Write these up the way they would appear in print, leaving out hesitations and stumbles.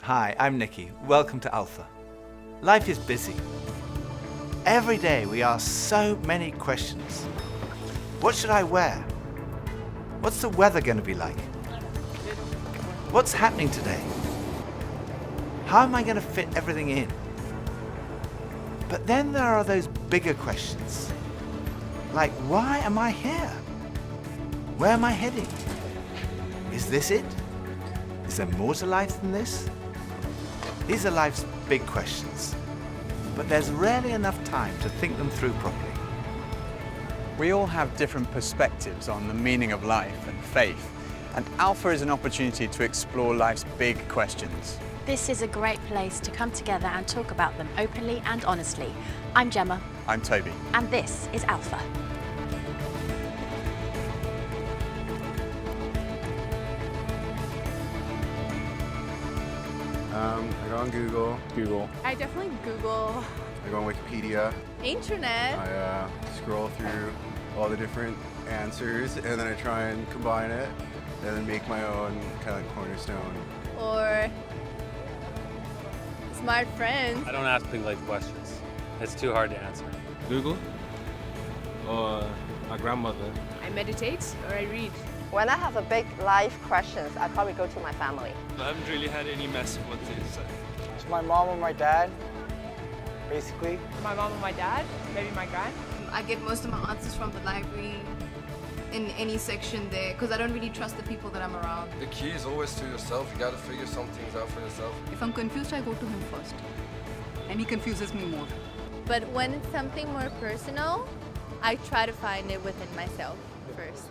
Hi, I'm Nicky. Welcome to Alpha. Life is busy. Every day we ask so many questions. What should I wear? What's the weather going to be like? What's happening today? How am I going to fit everything in? But then there are those bigger questions. Like, why am I here? Where am I heading? Is this it? Is there more to life than this? These are life's big questions, but there's rarely enough time to think them through properly. We all have different perspectives on the meaning of life and faith, and Alpha is an opportunity to explore life's big questions. This is a great place to come together and talk about them openly and honestly. I'm Gemma. I'm Toby. And this is Alpha. I go on Google. I definitely Google. I go on Wikipedia. Internet. I scroll through all the different answers and then I try and combine it and then make my own kind of like cornerstone. Or smart friends. I don't ask big life questions. It's too hard to answer. Google or my grandmother. I meditate or I read. When I have a big life questions, I probably go to my family. I haven't really had any mess of what to say. It's my mom or my dad, basically. My mom and my dad, maybe my grand. I get most of my answers from the library in any section there because I don't really trust the people that I'm around. The key is always to yourself. You got to figure some things out for yourself. If I'm confused, I go to him first. And he confuses me more. But when it's something more personal, I try to find it within myself first.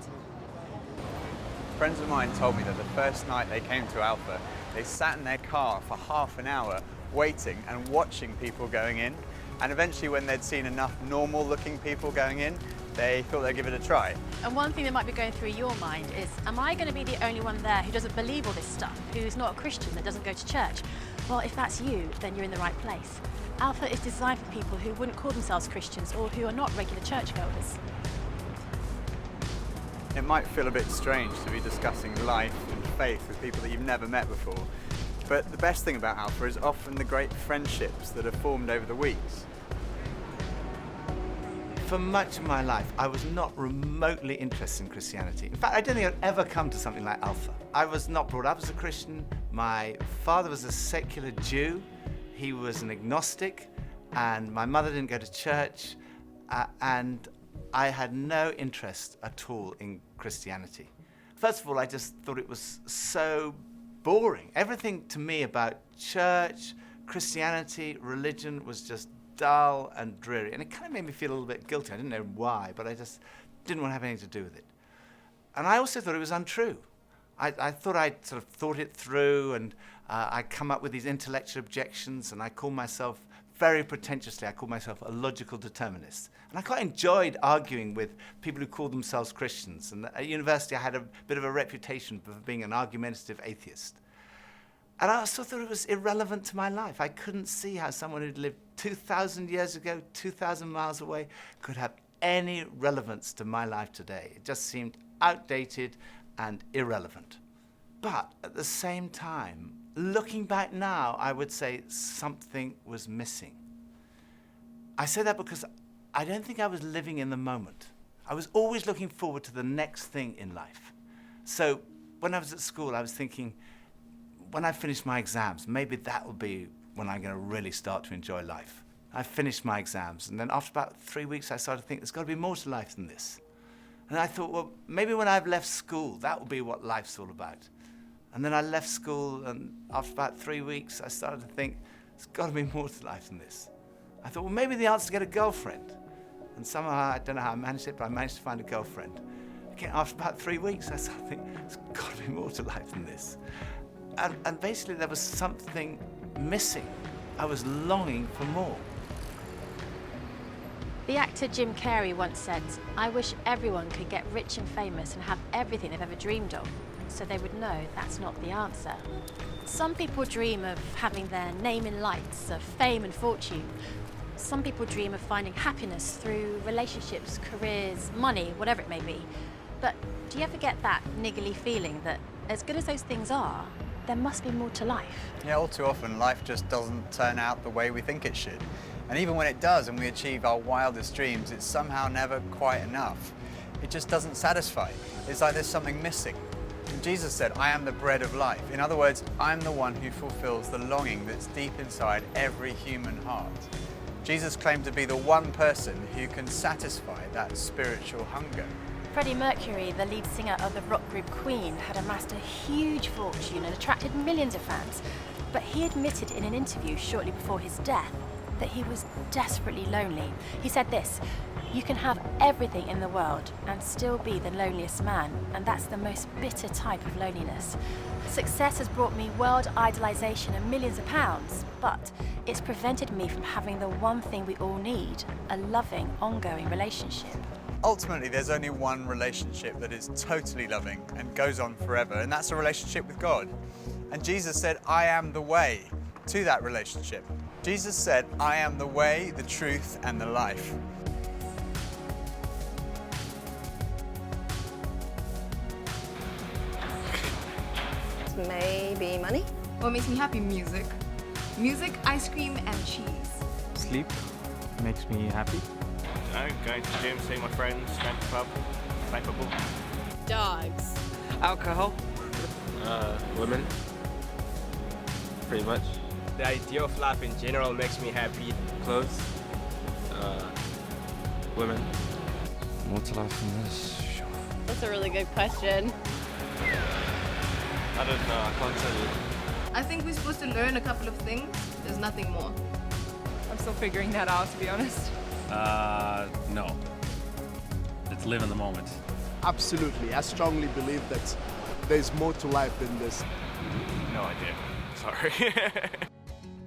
Friends of mine told me that the first night they came to Alpha, they sat in their car for half an hour waiting and watching people going in. And eventually when they'd seen enough normal looking people going in, they thought they'd give it a try. And one thing that might be going through your mind is, am I going to be the only one there who doesn't believe all this stuff, who's not a Christian, that doesn't go to church? Well, if that's you, then you're in the right place. Alpha is designed for people who wouldn't call themselves Christians or who are not regular churchgoers. It might feel a bit strange to be discussing life and faith with people that you've never met before, but the best thing about Alpha is often the great friendships that are formed over the weeks. For much of my life, I was not remotely interested in Christianity. In fact, I don't think I'd ever come to something like Alpha. I was not brought up as a Christian. My father was a secular Jew. He was an agnostic, and my mother didn't go to church, and I had no interest at all in Christianity. First of all, I just thought it was so boring. Everything to me about church, Christianity, religion was just dull and dreary. And it kind of made me feel a little bit guilty. I didn't know why, but I just didn't want to have anything to do with it. And I also thought it was untrue. I thought I'd sort of thought it through, and I'd come up with these intellectual objections, and I called myself, very pretentiously, I called myself a logical determinist. And I quite enjoyed arguing with people who called themselves Christians. And at university, I had a bit of a reputation for being an argumentative atheist. And I also thought it was irrelevant to my life. I couldn't see how someone who'd lived 2,000 years ago, 2,000 miles away, could have any relevance to my life today. It just seemed outdated and irrelevant. But at the same time, looking back now, I would say something was missing. I say that because I don't think I was living in the moment. I was always looking forward to the next thing in life. So when I was at school, I was thinking, when I finish my exams, maybe that will be when I'm going to really start to enjoy life. I finished my exams, and then after about 3 weeks, I started to think there's got to be more to life than this. And I thought, well, maybe when I've left school, that will be what life's all about. And then I left school, and after about 3 weeks, I started to think, there's got to be more to life than this. I thought, well, maybe the answer is to get a girlfriend. And somehow, I don't know how I managed it, but I managed to find a girlfriend. Again, after about 3 weeks, I started to think, there's got to be more to life than this. And basically, there was something missing. I was longing for more. The actor Jim Carrey once said, "I wish everyone could get rich and famous and have everything they've ever dreamed of, so they would know that's not the answer." Some people dream of having their name in lights, of fame and fortune. Some people dream of finding happiness through relationships, careers, money, whatever it may be. But do you ever get that niggly feeling that as good as those things are, there must be more to life. Yeah, all too often life just doesn't turn out the way we think it should. And even when it does and we achieve our wildest dreams, it's somehow never quite enough. It just doesn't satisfy. It's like there's something missing. And Jesus said, I am the bread of life. In other words, I'm the one who fulfills the longing that's deep inside every human heart. Jesus claimed to be the one person who can satisfy that spiritual hunger. Freddie Mercury, the lead singer of the rock group Queen, had amassed a huge fortune and attracted millions of fans. But he admitted in an interview shortly before his death that he was desperately lonely. He said this, "You can have everything in the world and still be the loneliest man, and that's the most bitter type of loneliness. Success has brought me world idolization and millions of pounds, but it's prevented me from having the one thing we all need, a loving, ongoing relationship." Ultimately, there's only one relationship that is totally loving and goes on forever, and that's a relationship with God. And Jesus said, I am the way to that relationship. Jesus said, I am the way, the truth, and the life. Maybe money? What makes me happy? Music. Music, ice cream, and cheese. Sleep makes me happy. Going to the gym, seeing my friends, going to the pub, playing football. Dogs. Alcohol. Women. Pretty much. The idea of life in general makes me happy. Clothes. Women. More to life than this? That's a really good question. I don't know, I can't tell you. I think we're supposed to learn a couple of things. There's nothing more. I'm still figuring that out, to be honest. No. Let's live in the moment. Absolutely. I strongly believe that there's more to life than this. No idea. Sorry.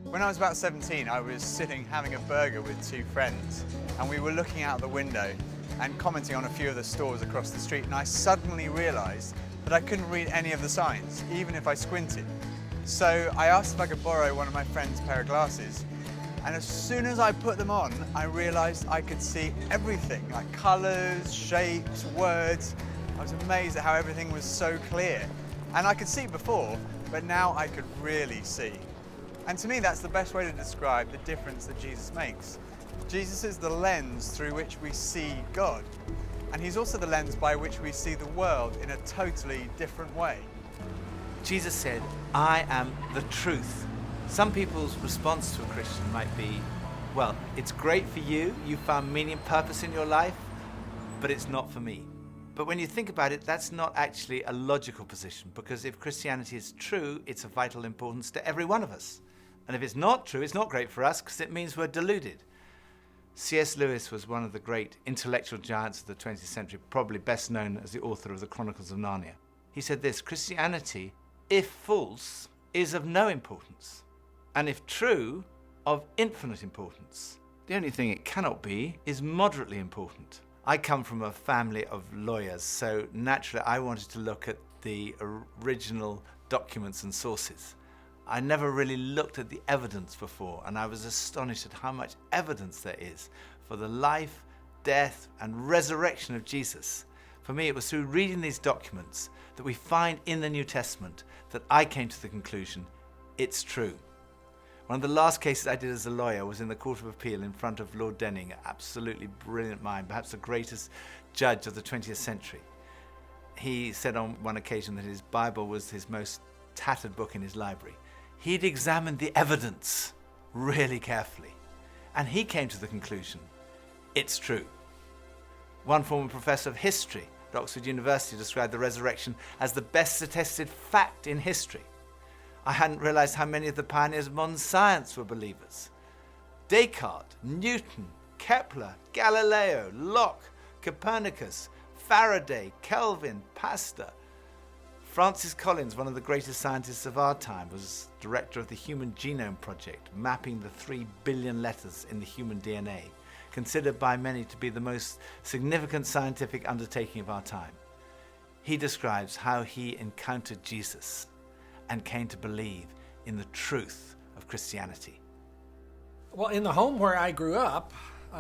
When I was about 17, I was sitting having a burger with two friends, and we were looking out the window and commenting on a few of the stores across the street, and I suddenly realized that I couldn't read any of the signs, even if I squinted. So I asked if I could borrow one of my friend's pair of glasses. And as soon as I put them on, I realized I could see everything, like colors, shapes, words. I was amazed at how everything was so clear. And I could see before, but now I could really see. And to me, that's the best way to describe the difference that Jesus makes. Jesus is the lens through which we see God. And he's also the lens by which we see the world in a totally different way. Jesus said, I am the truth. Some people's response to a Christian might be, well, it's great for you, you found meaning and purpose in your life, but it's not for me. But when you think about it, that's not actually a logical position, because if Christianity is true, it's of vital importance to every one of us. And if it's not true, it's not great for us, because it means we're deluded. C.S. Lewis was one of the great intellectual giants of the 20th century, probably best known as the author of the Chronicles of Narnia. He said this, Christianity, if false, is of no importance, and if true, of infinite importance. The only thing it cannot be is moderately important. I come from a family of lawyers, so naturally I wanted to look at the original documents and sources. I never really looked at the evidence before, and I was astonished at how much evidence there is for the life, death, and resurrection of Jesus. For me, it was through reading these documents that we find in the New Testament that I came to the conclusion, it's true. One of the last cases I did as a lawyer was in the Court of Appeal in front of Lord Denning, an absolutely brilliant mind, perhaps the greatest judge of the 20th century. He said on one occasion that his Bible was his most tattered book in his library. He'd examined the evidence really carefully, and he came to the conclusion, it's true. One former professor of history at Oxford University described the resurrection as the best attested fact in history. I hadn't realized how many of the pioneers of modern science were believers. Descartes, Newton, Kepler, Galileo, Locke, Copernicus, Faraday, Kelvin, Pasteur. Francis Collins, one of the greatest scientists of our time, was director of the Human Genome Project, mapping the 3 billion letters in the human DNA, considered by many to be the most significant scientific undertaking of our time. He describes how he encountered Jesus and came to believe in the truth of Christianity. Well, in the home where I grew up,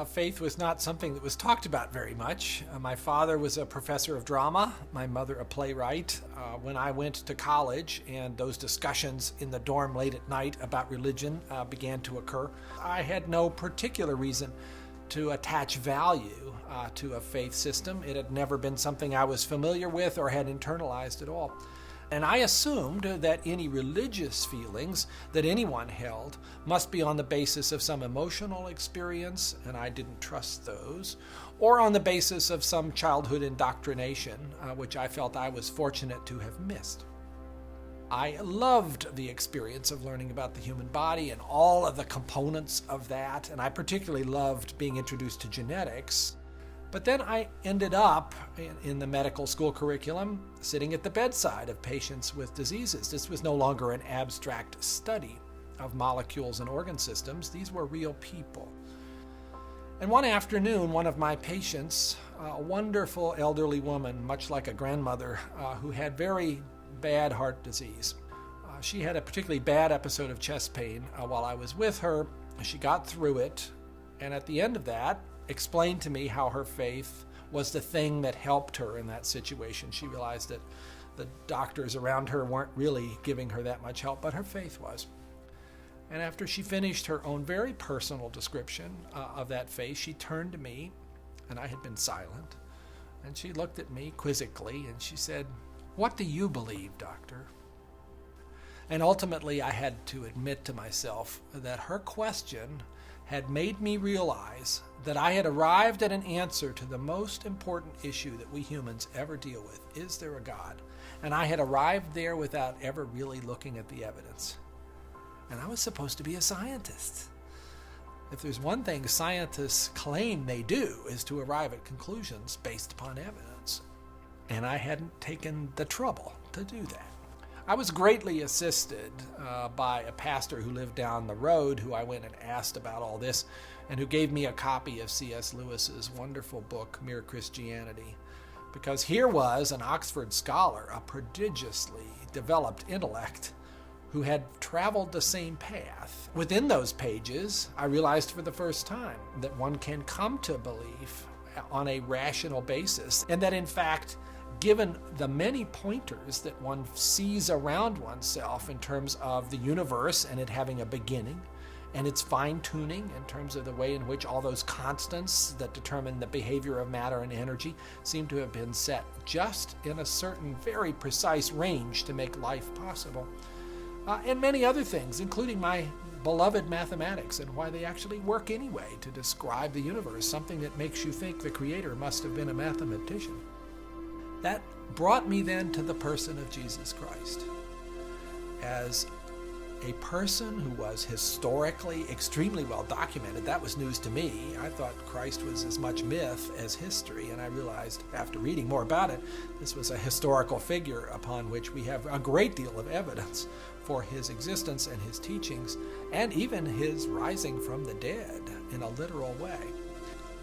faith was not something that was talked about very much. My father was a professor of drama, my mother a playwright. When I went to college and those discussions in the dorm late at night about religion began to occur, I had no particular reason to attach value to a faith system. It had never been something I was familiar with or had internalized at all. And I assumed that any religious feelings that anyone held must be on the basis of some emotional experience, and I didn't trust those, or on the basis of some childhood indoctrination, which I felt I was fortunate to have missed. I loved the experience of learning about the human body and all of the components of that, and I particularly loved being introduced to genetics. But then I ended up in the medical school curriculum sitting at the bedside of patients with diseases. This was no longer an abstract study of molecules and organ systems. These were real people. And one afternoon, one of my patients, a wonderful elderly woman, much like a grandmother, who had very bad heart disease. She had a particularly bad episode of chest pain while I was with her. She got through it, and at the end of that, explained to me how her faith was the thing that helped her in that situation. She realized that the doctors around her weren't really giving her that much help, but her faith was. And after she finished her own very personal description of that faith, she turned to me, and I had been silent, and she looked at me quizzically, and she said, "What do you believe, doctor?" And ultimately, I had to admit to myself that her question had made me realize that I had arrived at an answer to the most important issue that we humans ever deal with. Is there a God? And I had arrived there without ever really looking at the evidence. And I was supposed to be a scientist. If there's one thing scientists claim they do is to arrive at conclusions based upon evidence. And I hadn't taken the trouble to do that. I was greatly assisted by a pastor who lived down the road, who I went and asked about all this, and who gave me a copy of C.S. Lewis's wonderful book, Mere Christianity. Because here was an Oxford scholar, a prodigiously developed intellect, who had traveled the same path. Within those pages, I realized for the first time that one can come to belief on a rational basis, and that in fact, given the many pointers that one sees around oneself in terms of the universe and it having a beginning, and its fine-tuning in terms of the way in which all those constants that determine the behavior of matter and energy seem to have been set just in a certain very precise range to make life possible. And many other things, including my beloved mathematics and why they actually work anyway to describe the universe, something that makes you think the Creator must have been a mathematician. That brought me then to the person of Jesus Christ as a person who was historically extremely well documented. That was news to me. I thought Christ was as much myth as history, and I realized after reading more about it, this was a historical figure upon which we have a great deal of evidence for his existence and his teachings, and even his rising from the dead in a literal way.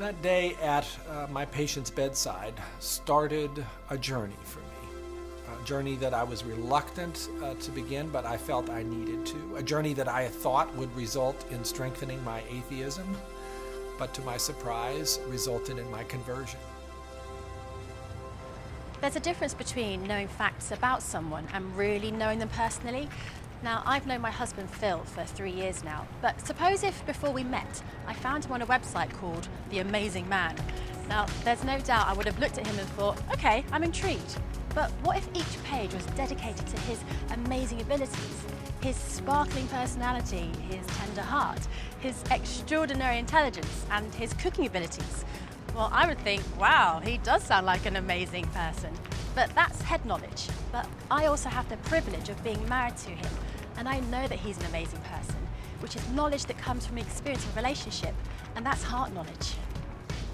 That day at my patient's bedside started a journey for me, a journey that I was reluctant to begin, but I felt I needed to, a journey that I thought would result in strengthening my atheism, but to my surprise, resulted in my conversion. There's a difference between knowing facts about someone and really knowing them personally. Now, I've known my husband Phil for 3 years now, but suppose if before we met, I found him on a website called The Amazing Man. Now, there's no doubt I would have looked at him and thought, okay, I'm intrigued. But what if each page was dedicated to his amazing abilities, his sparkling personality, his tender heart, his extraordinary intelligence, and his cooking abilities? Well, I would think, wow, he does sound like an amazing person. But that's head knowledge. But I also have the privilege of being married to him, and I know that he's an amazing person, which is knowledge that comes from experience and relationship, and that's heart knowledge.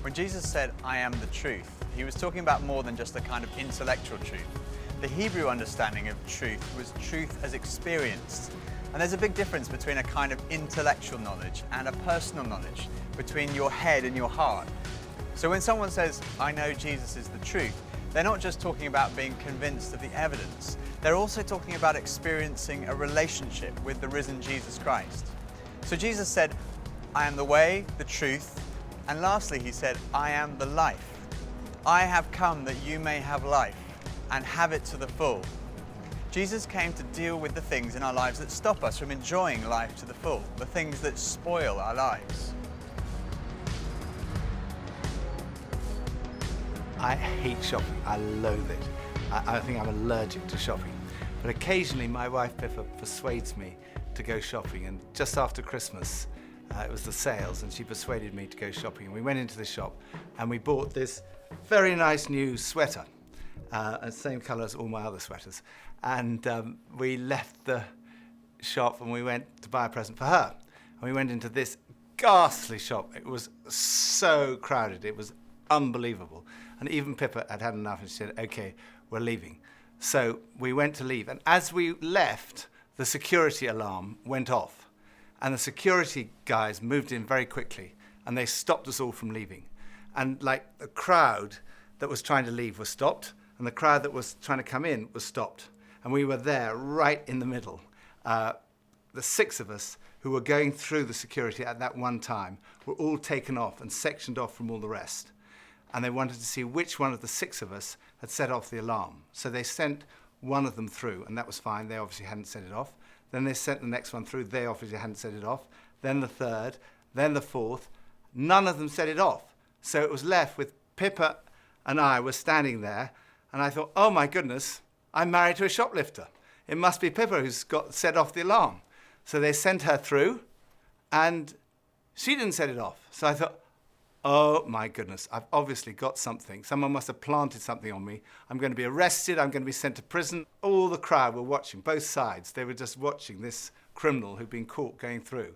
When Jesus said, "I am the truth," he was talking about more than just a kind of intellectual truth. The Hebrew understanding of truth was truth as experienced. And there's a big difference between a kind of intellectual knowledge and a personal knowledge, between your head and your heart. So when someone says, "I know Jesus is the truth," they're not just talking about being convinced of the evidence. They're also talking about experiencing a relationship with the risen Jesus Christ. So Jesus said, "I am the way, the truth, And lastly, he said, I am the life. I have come that you may have life and have it to the full. Jesus came to deal with the things in our lives that stop us from enjoying life to the full, the things that spoil our lives. I hate shopping. I loathe it. I think I'm allergic to shopping. But occasionally my wife Pippa persuades me to go shopping, and just after Christmas, it was the sales, and she persuaded me to go shopping. And we went into the shop and we bought this very nice new sweater, the same colour as all my other sweaters. And we left the shop and we went to buy a present for her. And we went into this ghastly shop. It was so crowded. It was unbelievable. And even Pippa had had enough and she said, okay, we're leaving. So we went to leave. And as we left, the security alarm went off. And the security guys moved in very quickly and they stopped us all from leaving. And like the crowd that was trying to leave was stopped and the crowd that was trying to come in was stopped. And we were there right in the middle. The 6 of us who were going through the security at that one time were all taken off and sectioned off from all the rest. And they wanted to see which one of the 6 of us had set off the alarm. So they sent one of them through, and that was fine. They obviously hadn't set it off. Then they sent the next one through. They obviously hadn't set it off. Then the 3rd, then the 4th. None of them set it off. So it was left with Pippa and I were standing there, and I thought, oh my goodness, I'm married to a shoplifter. It must be Pippa who's got set off the alarm. So they sent her through, and she didn't set it off. So I thought, oh my goodness, I've obviously got something. Someone must have planted something on me. I'm going to be arrested. I'm going to be sent to prison. All the crowd were watching, both sides. They were just watching this criminal who'd been caught going through.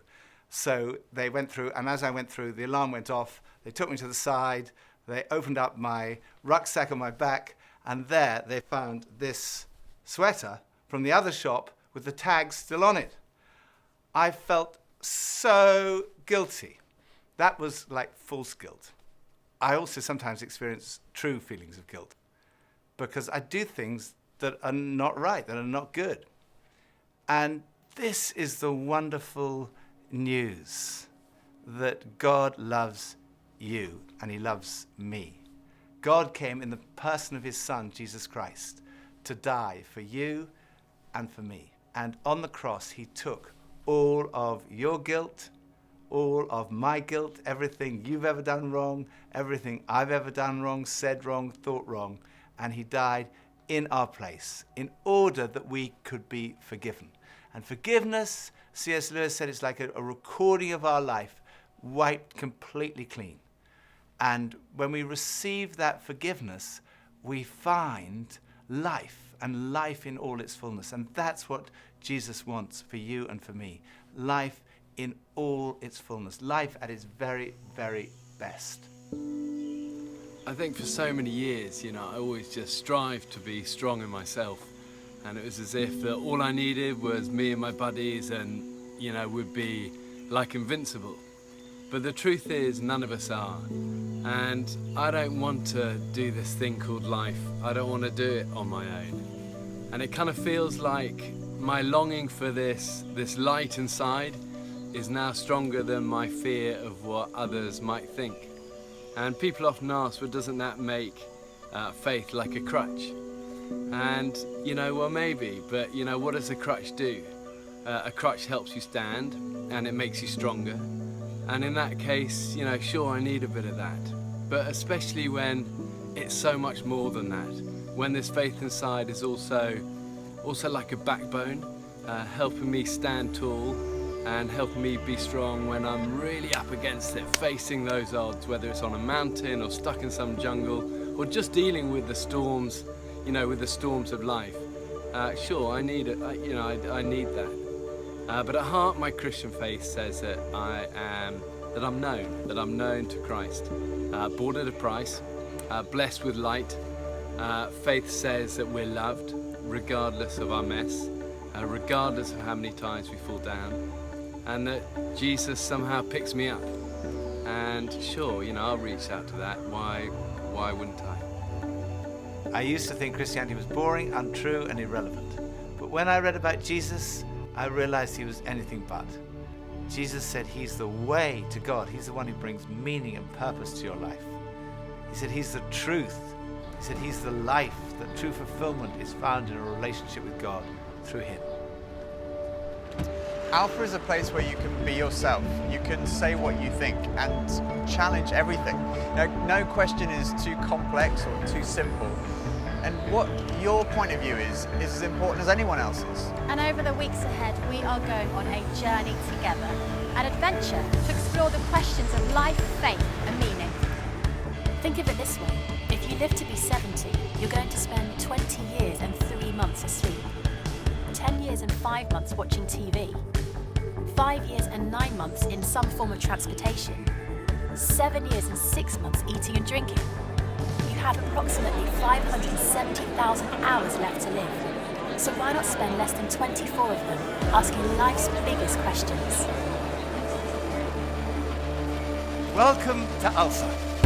So they went through, and as I went through, the alarm went off. They took me to the side. They opened up my rucksack on my back, and there they found this sweater from the other shop with the tag still on it. I felt so guilty. That was like false guilt. I also sometimes experience true feelings of guilt because I do things that are not right, that are not good. And this is the wonderful news that God loves you and he loves me. God came in the person of his Son, Jesus Christ, to die for you and for me. And on the cross, he took all of your guilt, all of my guilt, everything you've ever done wrong, everything I've ever done wrong, said wrong, thought wrong, and he died in our place in order that we could be forgiven. And forgiveness, C.S. Lewis said, it's like a recording of our life wiped completely clean. And when we receive that forgiveness, we find life, and life in all its fullness. And that's what Jesus wants for you and for me. Life in all its fullness. Life at its very, very best. I think for so many years, I always just strived to be strong in myself. And it was as if that all I needed was me and my buddies and, we'd be like invincible. But the truth is, none of us are. And I don't want to do this thing called life. I don't want to do it on my own. And it kind of feels like my longing for this light inside is now stronger than my fear of what others might think. And people often ask, well, doesn't that make faith like a crutch? And, well, maybe, but, what does a crutch do? A crutch helps you stand, and it makes you stronger. And in that case, sure, I need a bit of that. But especially when it's so much more than that. When this faith inside is also like a backbone, helping me stand tall and helping me be strong when I'm really up against it, facing those odds, whether it's on a mountain or stuck in some jungle or just dealing with the storms, with the storms of life. Sure, I need it, I need that. But at heart, my Christian faith says that I'm known to Christ, bought at a price, blessed with light. Faith says that we're loved, regardless of our mess, regardless of how many times we fall down, and that Jesus somehow picks me up. And sure, I'll reach out to that. Why wouldn't I? I used to think Christianity was boring, untrue, and irrelevant. But when I read about Jesus, I realized he was anything but. Jesus said he's the way to God. He's the one who brings meaning and purpose to your life. He said he's the truth. He said he's the life. That true fulfillment is found in a relationship with God through him. Alpha is a place where you can be yourself. You can say what you think and challenge everything. No question is too complex or too simple. And what your point of view is as important as anyone else's. And over the weeks ahead, we are going on a journey together, an adventure to explore the questions of life, faith, and meaning. Think of it this way. If you live to be 70, you're going to spend 20 years and 3 months asleep, 10 years and 5 months watching TV, 5 years and 9 months in some form of transportation, 7 years and 6 months eating and drinking. You have approximately 570,000 hours left to live. So why not spend less than 24 of them asking life's biggest questions? Welcome to Alpha.